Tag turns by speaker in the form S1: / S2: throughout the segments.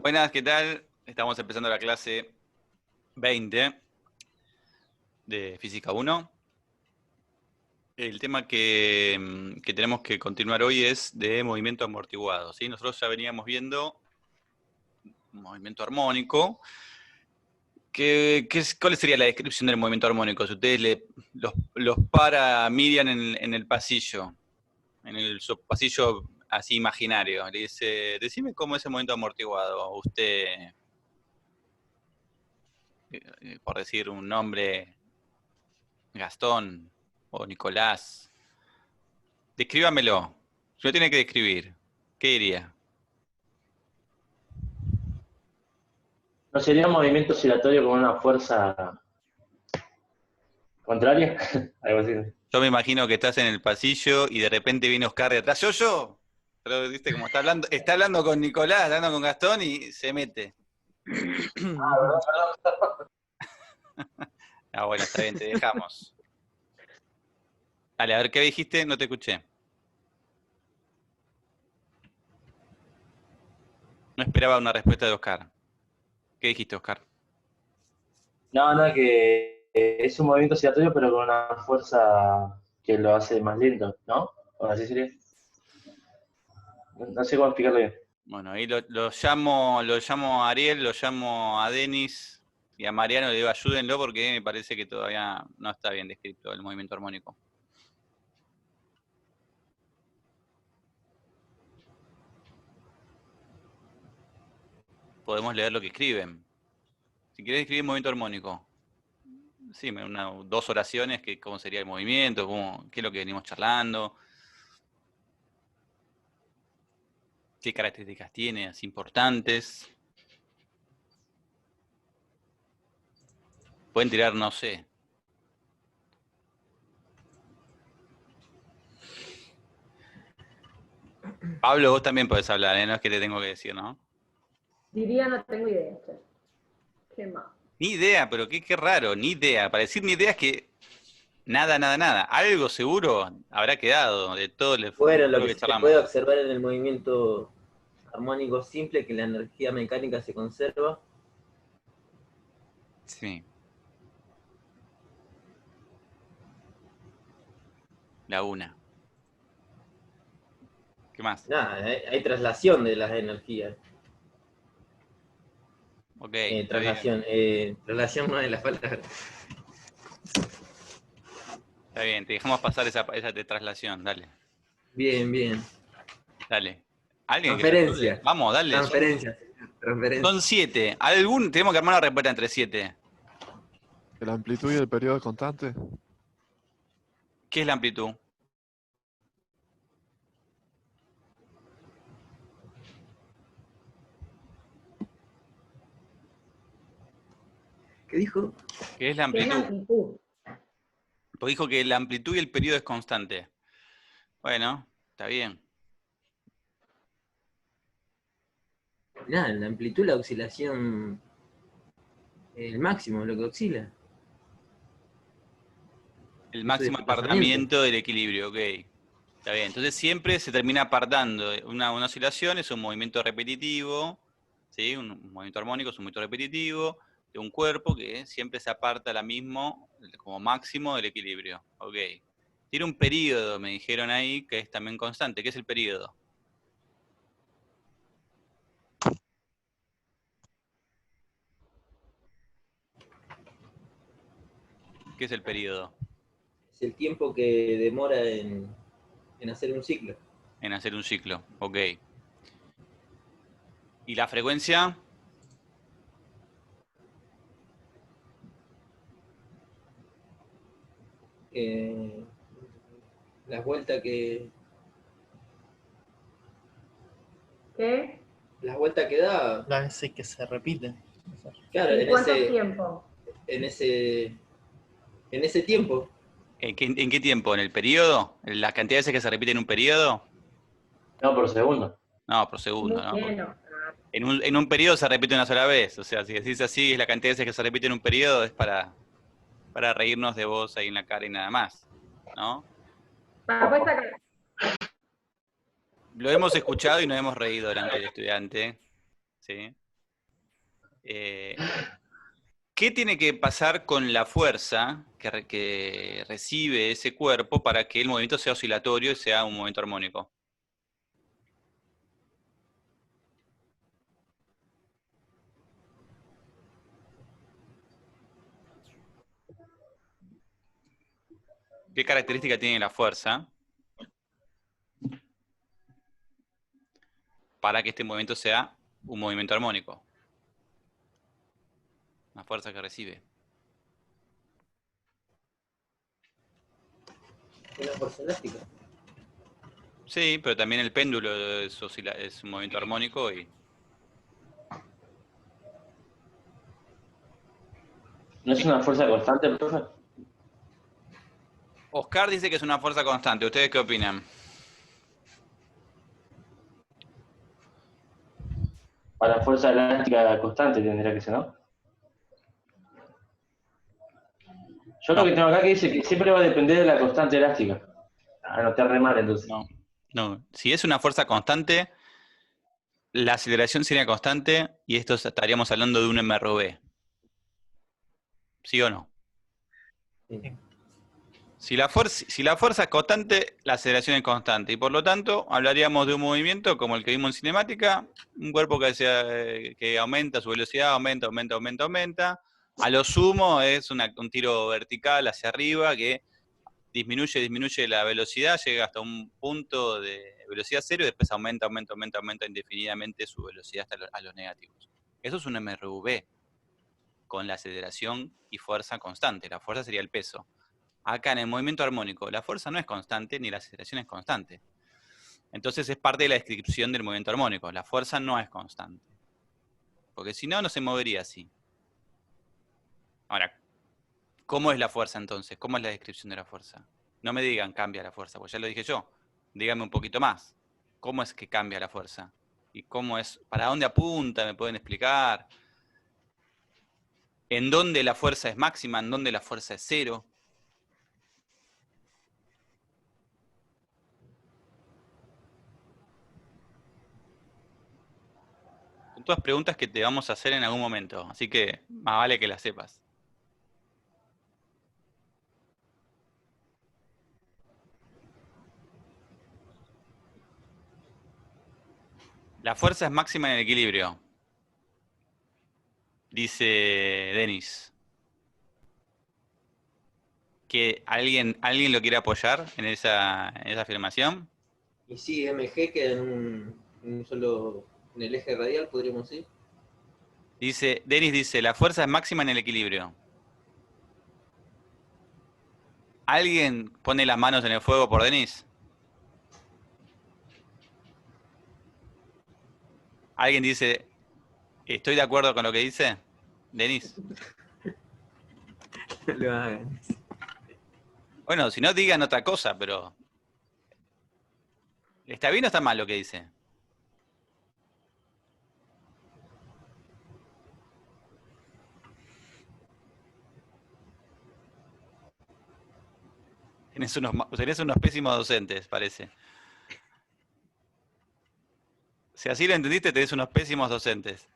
S1: Buenas, ¿qué tal? Estamos empezando la clase 20 de Física 1. El tema que tenemos que continuar hoy es de movimiento amortiguado, ¿sí? Nosotros ya veníamos viendo movimiento armónico. ¿Cuál sería la descripción del movimiento armónico? Si ustedes los para a Miriam en el pasillo, su pasillo así imaginario, le dice, decime cómo es el movimiento amortiguado. Usted, por decir un nombre, Gastón o Nicolás, descríbamelo. Si lo tiene que describir, ¿qué diría?
S2: ¿No sería un movimiento oscilatorio con una fuerza contraria? Algo así.
S1: Yo me imagino que estás en el pasillo y de repente viene Oscar de atrás. ¡Yo! Pero viste como está hablando con Nicolás, está hablando con Gastón y se mete. Ah, bueno, está bien, te dejamos. Dale, a ver, ¿qué dijiste? No te escuché. No esperaba una respuesta de Oscar. ¿Qué dijiste, Oscar?
S2: No, que es un movimiento oscilatorio, pero con una fuerza que lo hace más lento, ¿no? ¿O así sería? No sé cómo explicarlo bien.
S1: Bueno, ahí lo llamo a Ariel, lo llamo a Denis y a Mariano, le digo ayúdenlo porque me parece que todavía no está bien descrito el movimiento armónico. Podemos leer lo que escriben. Si quieres escribir movimiento armónico, sí, dos oraciones, cómo sería el movimiento, qué es lo que venimos charlando, qué características tiene, así importantes. Pueden tirar, no sé. Pablo, vos también podés hablar, ¿eh? No es que te tengo que decir, ¿no?
S3: Diría, no tengo idea. Che. ¿Qué más?
S1: Ni idea, pero qué raro, ni idea. Para decir ni idea es que nada, nada, nada. Algo seguro habrá quedado de todo
S4: Bueno, lo
S1: lo
S4: que
S1: que
S4: se puede
S1: charlamos.
S4: observar en el movimiento armónico simple, que la energía mecánica se conserva.
S1: Sí. La una. ¿Qué más?
S4: Nada, hay traslación de las energías.
S1: Ok, está bien.
S4: Traslación no es la palabra.
S1: Está bien, te dejamos pasar esa de traslación, dale.
S4: Bien, bien.
S1: Dale. ¿Alguien que resuelve?
S4: Transferencia.
S1: Vamos, dale.
S4: Transferencia.
S1: Son 7. Tenemos que armar una respuesta entre 7.
S5: ¿La amplitud y el periodo es constante?
S1: ¿Qué es la amplitud?
S4: ¿Qué dijo?
S1: ¿Qué es la
S3: ¿Qué es la
S1: amplitud?
S3: amplitud?
S1: Pues dijo que la amplitud y el periodo es constante. Bueno, está bien.
S4: Nada, la amplitud, la oscilación, el máximo, lo que oscila.
S1: El
S4: Eso de
S1: máximo
S4: desplazamiento.
S1: apartamiento del equilibrio, ok. Está bien. Entonces siempre se termina apartando. Una oscilación es un movimiento repetitivo, ¿sí? Un movimiento armónico es un movimiento repetitivo de un cuerpo que siempre se aparta la mismo como máximo del equilibrio. Ok. Tiene un periodo, me dijeron ahí, que es también constante. ¿Qué es el periodo? ¿Qué es el periodo?
S4: Es el tiempo que demora en hacer un ciclo.
S1: En hacer un ciclo. Ok. ¿Y la frecuencia?
S4: Las vueltas que.
S3: ¿Qué?
S4: Las vueltas que da.
S6: Las veces que se repiten.
S4: Claro,
S3: ¿Y cuánto tiempo?
S4: en ese tiempo.
S1: ¿En qué tiempo? ¿En el periodo? ¿La cantidad de veces que se repite en un periodo?
S2: No, por segundo.
S1: No, por segundo,
S3: Muy
S1: ¿no?
S3: lleno.
S1: En un periodo se repite una sola vez. O sea, si decís así, es la cantidad de veces que se repite en un periodo, es para reírnos de vos ahí en la cara y nada más, ¿no?
S3: Pues sacar.
S1: Lo hemos escuchado y nos hemos reído delante del estudiante, ¿sí? ¿Qué tiene que pasar con la fuerza que recibe ese cuerpo para que el movimiento sea oscilatorio y sea un movimiento armónico? ¿Qué característica tiene la fuerza para que este movimiento sea un movimiento armónico? Una fuerza que recibe.
S4: Una fuerza elástica.
S1: Sí, pero también el péndulo es un movimiento armónico y...
S2: ¿No es una fuerza constante, profe?
S1: Oscar dice que es una fuerza constante. ¿Ustedes qué opinan?
S2: Para fuerza elástica constante tendría que ser, ¿no? Yo
S1: No.
S2: lo que tengo acá que dice que siempre va a depender de la constante elástica. Anoté re mal entonces.
S1: No. Si es una fuerza constante, la aceleración sería constante y esto estaríamos hablando de un MRV. ¿Sí o no?
S4: Sí.
S1: Si la fuerza es constante, la aceleración es constante. Y por lo tanto, hablaríamos de un movimiento como el que vimos en cinemática, un cuerpo que aumenta su velocidad, aumenta. A lo sumo es un tiro vertical hacia arriba que disminuye la velocidad, llega hasta un punto de velocidad cero y después aumenta indefinidamente su velocidad hasta a los negativos. Eso es un MRV con la aceleración y fuerza constante. La fuerza sería el peso. Acá en el movimiento armónico, la fuerza no es constante ni la aceleración es constante. Entonces es parte de la descripción del movimiento armónico. La fuerza no es constante. Porque si no, no se movería así. Ahora, ¿cómo es la fuerza entonces? ¿Cómo es la descripción de la fuerza? No me digan cambia la fuerza, pues ya lo dije yo. Díganme un poquito más. ¿Cómo es que cambia la fuerza? ¿Y cómo es? ¿Para dónde apunta? ¿Me pueden explicar? ¿En dónde la fuerza es máxima? ¿En dónde la fuerza es cero? Son todas preguntas que te vamos a hacer en algún momento, así que más vale que las sepas. La fuerza es máxima en el equilibrio, dice Denis. ¿Que alguien lo quiere apoyar en esa afirmación?
S4: Y sí, MG queda en un solo, en el eje radial, podríamos decir.
S1: Denis dice, la fuerza es máxima en el equilibrio. ¿Alguien pone las manos en el fuego por Denis? ¿Alguien dice, estoy de acuerdo con lo que dice? Denis.
S4: No lo hagan.
S1: Bueno, si no digan otra cosa, pero... ¿Está bien o está mal lo que dice? Tenés unos pésimos docentes, parece. Si así lo entendiste, tenés unos pésimos docentes.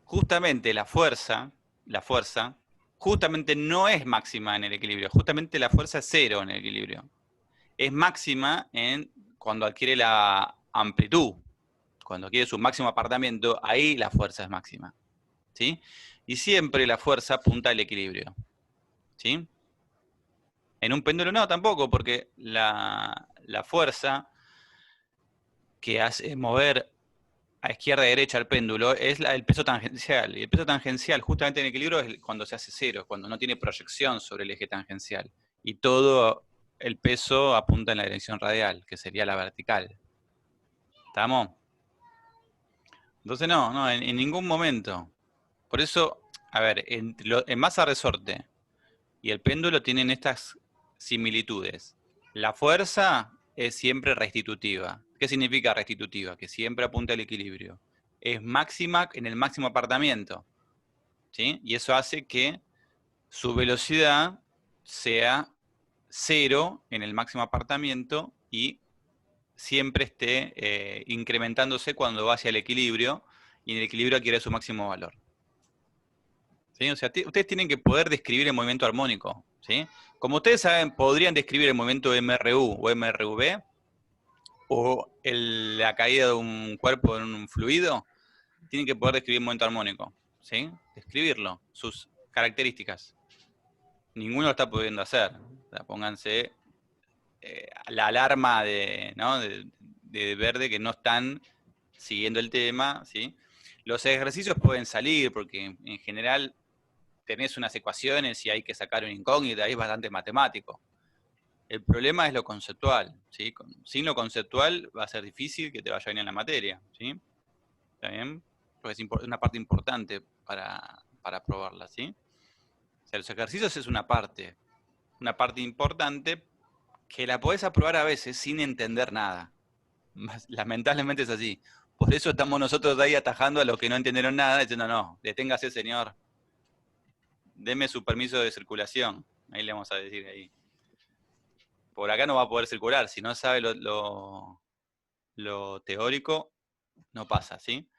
S1: Justamente la fuerza, justamente no es máxima en el equilibrio. Justamente la fuerza es cero en el equilibrio. Es máxima cuando adquiere la amplitud. Cuando adquiere su máximo apartamiento, ahí la fuerza es máxima. ¿Sí? Y siempre la fuerza apunta al equilibrio. ¿Sí? En un péndulo no, tampoco, porque la fuerza que hace mover a izquierda y derecha el péndulo es el peso tangencial. Y el peso tangencial, justamente en equilibrio, es cuando se hace cero, cuando no tiene proyección sobre el eje tangencial. Y todo el peso apunta en la dirección radial, que sería la vertical. ¿Estamos? Entonces no, en ningún momento. Por eso, a ver, en masa resorte y el péndulo tienen estas similitudes. La fuerza es siempre restitutiva. ¿Qué significa restitutiva? Que siempre apunta al equilibrio. Es máxima en el máximo apartamiento. ¿Sí? Y eso hace que su velocidad sea cero en el máximo apartamiento y siempre esté incrementándose cuando va hacia el equilibrio, y en el equilibrio adquiere su máximo valor. ¿Sí? O sea, ustedes tienen que poder describir el movimiento armónico. ¿Sí? Como ustedes saben, podrían describir el movimiento MRU o MRV, o la caída de un cuerpo en un fluido, tienen que poder describir el movimiento armónico. ¿Sí? Describirlo, sus características. Ninguno lo está pudiendo hacer. O sea, pónganse la alarma ¿no? de verde que no están siguiendo el tema, ¿sí? Los ejercicios pueden salir porque en general tenés unas ecuaciones y hay que sacar una incógnita, ahí es bastante matemático. El problema es lo conceptual, ¿sí? Sin lo conceptual va a ser difícil que te vaya bien en la materia, ¿sí? ¿Está bien? Porque es una parte importante para probarla, ¿sí? O sea, los ejercicios es una parte importante que la podés aprobar a veces sin entender nada. Lamentablemente es así. Por eso estamos nosotros ahí atajando a los que no entendieron nada, diciendo, no, deténgase, señor. Deme su permiso de circulación. Ahí le vamos a decir ahí. Por acá no va a poder circular. Si no sabe lo teórico, no pasa, ¿sí?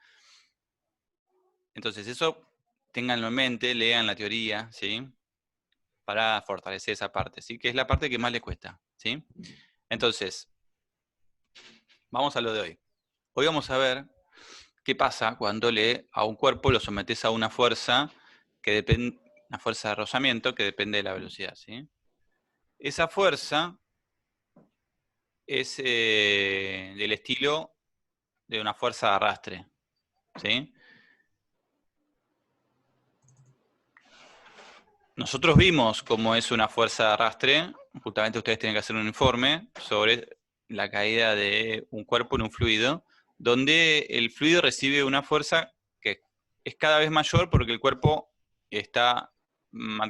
S1: Entonces eso, ténganlo en mente, lean la teoría, ¿sí? Para fortalecer esa parte, ¿sí? Que es la parte que más les cuesta, ¿sí? Entonces, vamos a lo de hoy. Hoy vamos a ver qué pasa cuando a un cuerpo lo sometes a una fuerza que depende, una fuerza de rozamiento que depende de la velocidad, ¿sí? Esa fuerza es del estilo de una fuerza de arrastre, ¿sí? Nosotros vimos cómo es una fuerza de arrastre, justamente ustedes tienen que hacer un informe sobre la caída de un cuerpo en un fluido, donde el fluido recibe una fuerza que es cada vez mayor porque el cuerpo está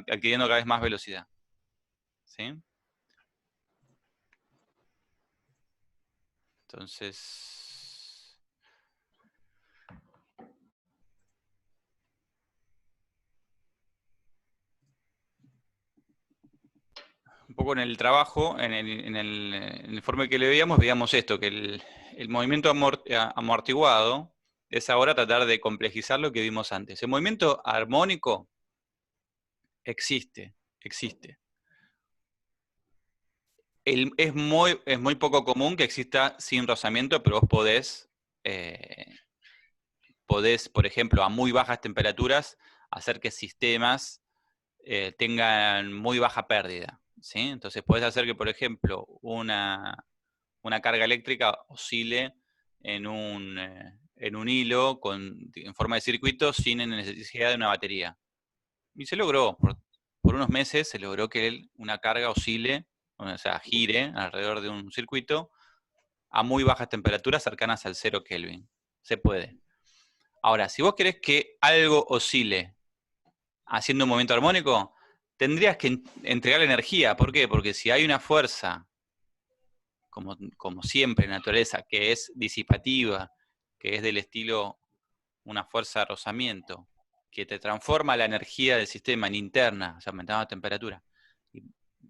S1: adquiriendo cada vez más velocidad, ¿sí? Entonces, un poco en el trabajo, en el informe que le veíamos esto, que el movimiento amortiguado es ahora tratar de complejizar lo que vimos antes. El movimiento armónico existe. Es muy poco común que exista sin rozamiento, pero vos podés, por ejemplo, a muy bajas temperaturas, hacer que sistemas tengan muy baja pérdida, ¿sí? Entonces podés hacer que, por ejemplo, una carga eléctrica oscile en un hilo en forma de circuito sin necesidad de una batería. Y se logró, por unos meses se logró que una carga oscile, o sea, gire alrededor de un circuito a muy bajas temperaturas cercanas al 0 Kelvin. Se puede. Ahora, si vos querés que algo oscile haciendo un movimiento armónico, tendrías que entregar energía. ¿Por qué? Porque si hay una fuerza, como siempre en la naturaleza, que es disipativa, que es del estilo una fuerza de rozamiento, que te transforma la energía del sistema en interna, o sea, aumentando la temperatura, y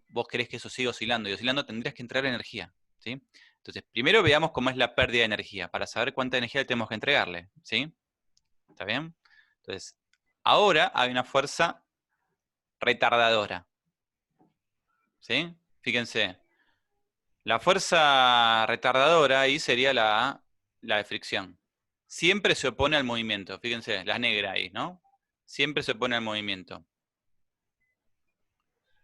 S1: vos querés que eso siga oscilando, y oscilando tendrías que entregar energía, ¿sí? Entonces, primero veamos cómo es la pérdida de energía, para saber cuánta energía tenemos que entregarle, ¿sí? ¿Está bien? Entonces, ahora hay una fuerza retardadora, ¿sí? Fíjense, la fuerza retardadora ahí sería la de fricción. Siempre se opone al movimiento, fíjense, la negra ahí, ¿no? Siempre se opone al movimiento.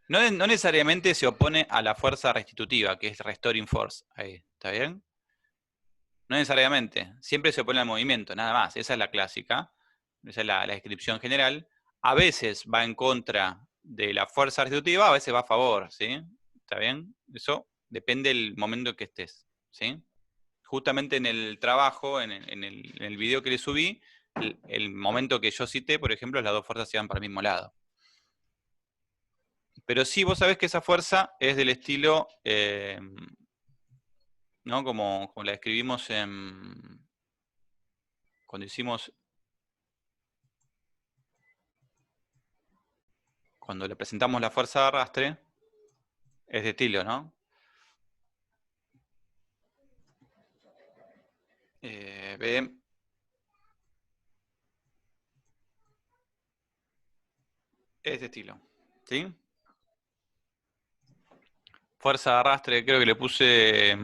S1: No necesariamente se opone a la fuerza restitutiva, que es restoring force, ahí, ¿está bien? No necesariamente, siempre se opone al movimiento, nada más, esa es la clásica, esa es la descripción general. A veces va en contra de la fuerza restitutiva, a veces va a favor, ¿sí? ¿Está bien? Eso depende del momento en que estés, ¿sí? Justamente en el trabajo, en el video que le subí, el momento que yo cité, por ejemplo, las dos fuerzas se van para el mismo lado. Pero sí, vos sabés que esa fuerza es del estilo, ¿no? Como la describimos cuando le presentamos la fuerza de arrastre, es de estilo, ¿no? B. Este estilo. ¿Sí? Fuerza de arrastre, creo que le puse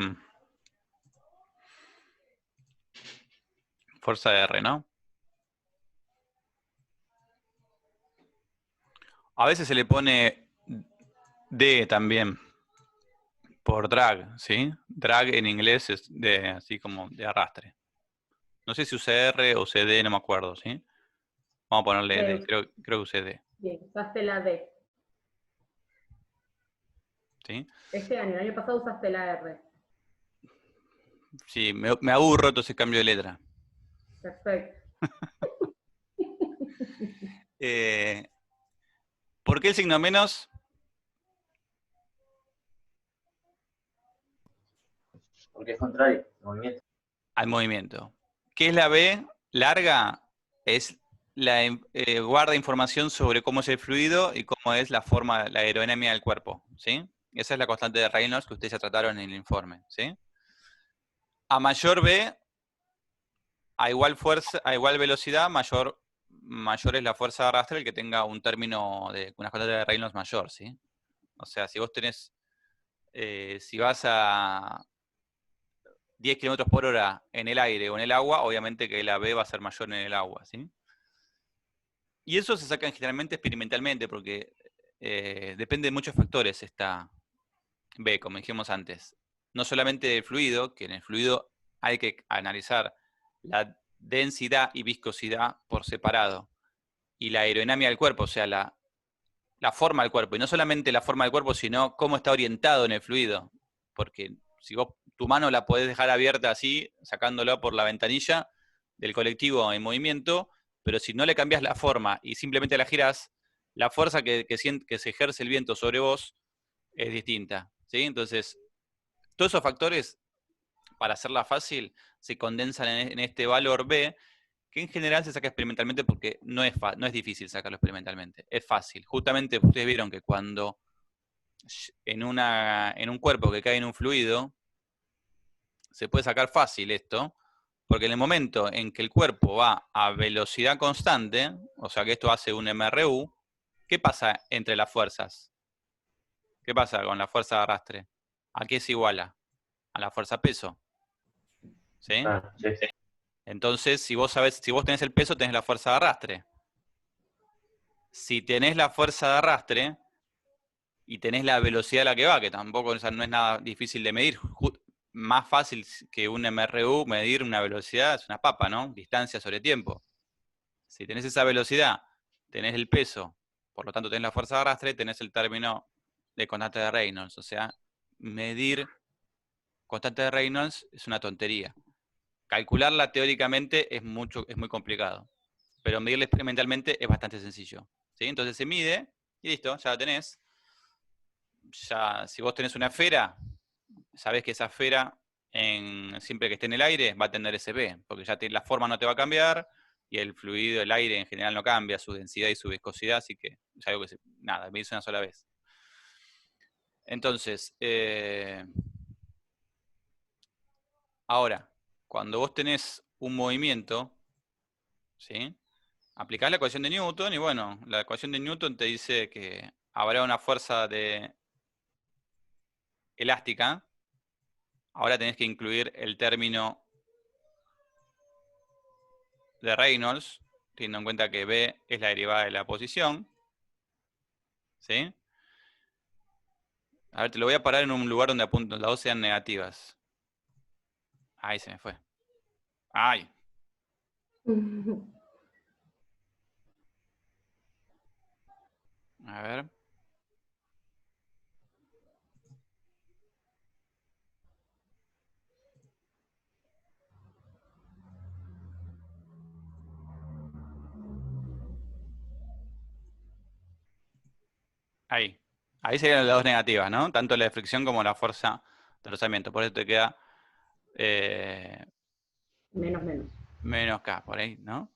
S1: fuerza de R, ¿no? A veces se le pone D también, por drag, ¿sí? Drag en inglés es de, así como de arrastre. No sé si usé R o usé D, no me acuerdo, ¿sí? Vamos a ponerle D, creo que usé D,
S3: Bien, usaste la D.
S1: ¿sí?
S3: Este año, el año pasado usaste la R.
S1: Sí, me aburro, entonces cambio de letra.
S3: Perfecto.
S1: ¿Por qué el signo menos?
S2: Porque es contrario, movimiento.
S1: Al movimiento. ¿Qué es la B? Larga es guarda información sobre cómo es el fluido y cómo es la forma, la aerodinámica del cuerpo, ¿sí? Esa es la constante de Reynolds que ustedes ya trataron en el informe, ¿sí? A mayor B, a igual fuerza, a igual velocidad, mayor es la fuerza de arrastre el que tenga un término de una constante de Reynolds mayor, ¿sí? O sea, si vos tenés, si vas a 10 kilómetros por hora en el aire o en el agua, obviamente que la B va a ser mayor en el agua, ¿sí? Y eso se saca generalmente experimentalmente, porque depende de muchos factores esta B, como dijimos antes. No solamente del fluido, que en el fluido hay que analizar la densidad y viscosidad por separado, y la aerodinámica del cuerpo, o sea, la forma del cuerpo, y no solamente la forma del cuerpo, sino cómo está orientado en el fluido, porque si vos tu mano la podés dejar abierta así, sacándola por la ventanilla del colectivo en movimiento, pero si no le cambias la forma y simplemente la girás, la fuerza que se ejerce el viento sobre vos es distinta, ¿sí? Entonces, todos esos factores, para hacerla fácil, se condensan en este valor B, que en general se saca experimentalmente porque no es difícil sacarlo experimentalmente, es fácil. Justamente ustedes vieron que cuando en un cuerpo que cae en un fluido, se puede sacar fácil esto, porque en el momento en que el cuerpo va a velocidad constante, o sea que esto hace un MRU, ¿qué pasa entre las fuerzas? ¿Qué pasa con la fuerza de arrastre? ¿A qué se iguala? A la fuerza peso. ¿Sí?
S2: Ah, sí.
S1: Entonces, si vos tenés el peso, tenés la fuerza de arrastre. Si tenés la fuerza de arrastre y tenés la velocidad a la que va, que tampoco no es nada difícil de medir, más fácil que un MRU medir una velocidad, es una papa, ¿no? Distancia sobre tiempo. Si tenés esa velocidad, tenés el peso, por lo tanto tenés la fuerza de arrastre, tenés el término de constante de Reynolds. O sea, medir constante de Reynolds es una tontería. Calcularla teóricamente es muy complicado, pero medirla experimentalmente es bastante sencillo, ¿sí? Entonces se mide y listo, ya la tenés. Ya, si vos tenés una esfera, sabés que esa esfera, siempre que esté en el aire, va a tener ese B, porque ya la forma no te va a cambiar y el fluido, el aire en general no cambia, su densidad y su viscosidad, así que es algo que nada, me hizo una sola vez. Entonces, ahora, cuando vos tenés un movimiento, ¿sí? Aplicás la ecuación de Newton y bueno, la ecuación de Newton te dice que habrá una fuerza elástica. Ahora tenés que incluir el término de Reynolds, teniendo en cuenta que B es la derivada de la posición. ¿Sí? A ver, te lo voy a parar en un lugar donde las dos sean negativas. Ahí se me fue. ¡Ay! A ver. Ahí. Ahí serían las dos negativas, ¿no? Tanto la de fricción como la fuerza de rozamiento. Por eso te queda
S3: Menos, menos.
S1: menos K por ahí, ¿no?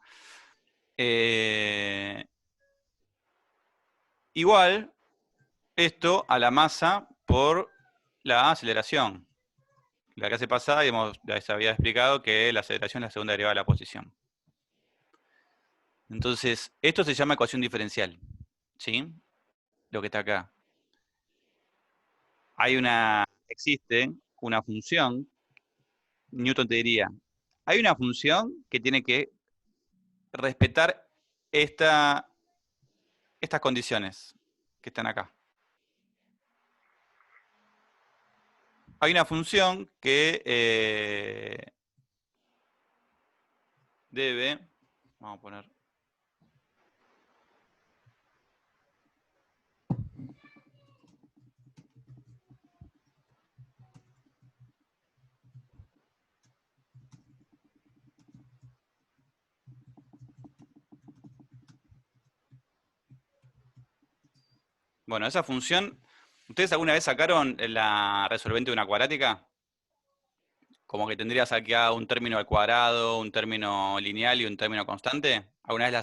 S1: Igual esto a la masa por la aceleración. la clase pasada les había explicado que la aceleración es la segunda derivada de la posición. Entonces, esto se llama ecuación diferencial, ¿sí? Lo que está acá. Existe una función, Newton te diría, hay una función que tiene que respetar estas condiciones que están acá. Hay una función que vamos a poner, bueno, esa función, ¿ustedes alguna vez sacaron la resolvente de una cuadrática? Como que tendrías aquí un término al cuadrado, un término lineal y un término constante. ¿Alguna vez la